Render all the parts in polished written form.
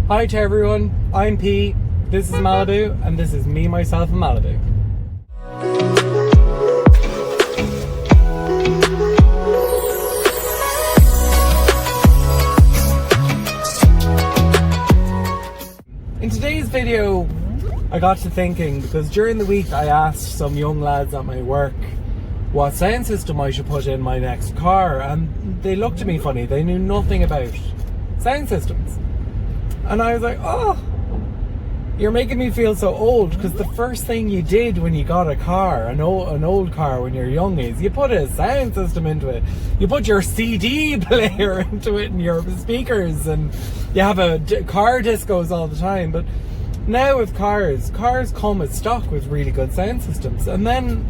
Hi to everyone, I'm P, this is Malibu, and this is me, myself, and Malibu. In today's video, I got to thinking, because during the week I asked some young lads at my work what sound system I should put in my next car, and they looked at me funny. They knew nothing about sound systems. And I was like, oh, you're making me feel so old, because the first thing you did when you got a car, an old car when you're young, is you put a sound system into it. You put your CD player into it and your speakers, and you have car discos all the time. But now with cars come with stock with really good sound systems. And then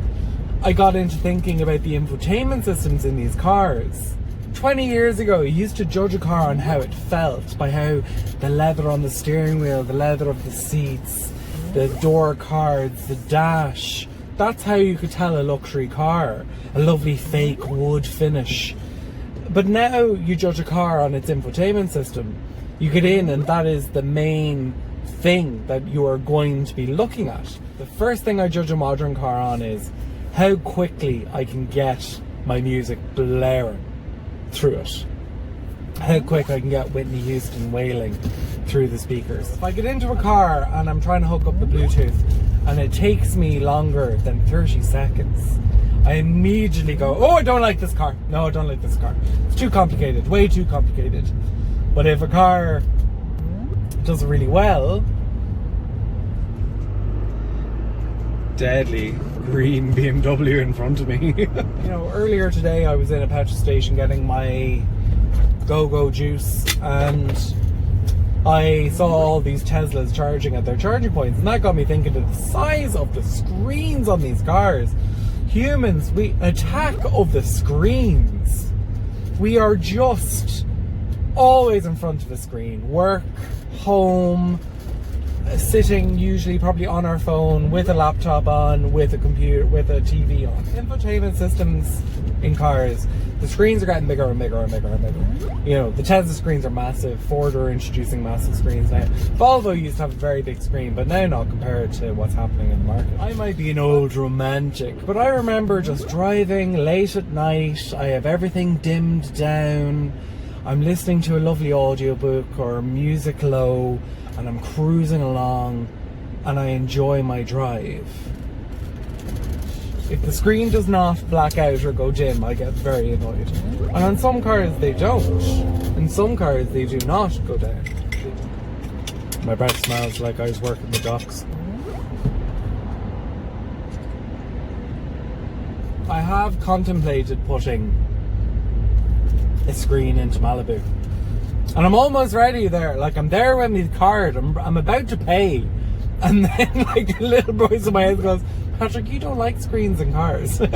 I got into thinking about the infotainment systems in these cars. 20 years ago, you used to judge a car on how it felt, by how the leather on the steering wheel, the leather of the seats, the door cards, the dash. That's how you could tell a luxury car, a lovely fake wood finish. But now you judge a car on its infotainment system. You get in and that is the main thing that you are going to be looking at. The first thing I judge a modern car on is how quickly I can get my music blaring through it. How quick I can get Whitney Houston wailing through the speakers. If I get into a car and I'm trying to hook up the Bluetooth and it takes me longer than 30 seconds, I immediately go, oh, I don't like this car. No, I don't like this car. It's too complicated, way too complicated. But if a car does it really well, deadly green BMW in front of me. You know, earlier today I was in a petrol station getting my go-go juice, and I saw all these Teslas charging at their charging points, and that got me thinking of the size of the screens on these cars. Humans, we attack of the screens. We are just always in front of a screen. Work, home, sitting usually probably on our phone with a laptop on, with a computer, with a TV on. Infotainment systems in cars, the screens are getting bigger and bigger and bigger and bigger. You know, the Tesla screens are massive. Ford are introducing massive screens now. Volvo used to have a very big screen, but now not compared to what's happening in the market. I might be an old romantic, but I remember just driving late at night. I have everything dimmed down. I'm listening to a lovely audiobook or music low, and I'm cruising along and I enjoy my drive. If the screen does not black out or go dim, I get very annoyed. And on some cars they don't. In some cars they do not go down. My breath smells like I was working the docks. I have contemplated putting a screen into Malibu. And I'm almost ready there. Like, I'm there with my card. I'm about to pay. And then, like, a little voice in my head goes, Patrick, you don't like screens in cars. So I'm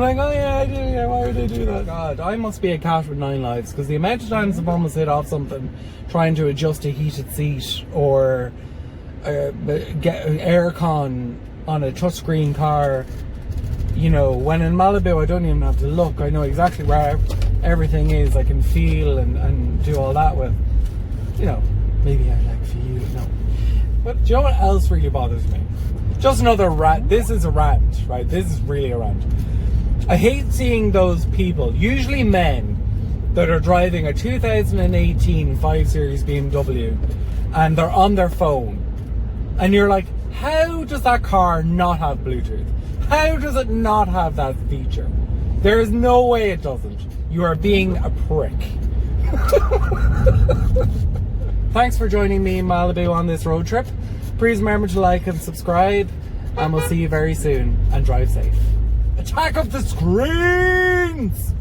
like, oh yeah, I do. Yeah, why would I do that? God, I must be a cat with 9 lives. Because the amount of times I've almost hit off something trying to adjust a heated seat or get aircon on a touchscreen car. You know, when in Malibu I don't even have to look. I know exactly where everything is. I can feel and do all that with. You know, maybe I like feel, no. But do you know what else really bothers me? Just another rant. This is a rant, right? This is really a rant. I hate seeing those people, usually men, that are driving a 2018 5 Series BMW and they're on their phone. And you're like, how does that car not have Bluetooth? How does it not have that feature? There is no way it doesn't. You are being a prick. Thanks for joining me in Malibu on this road trip. Please remember to like and subscribe, and we'll see you very soon, and drive safe. Attack of the screens!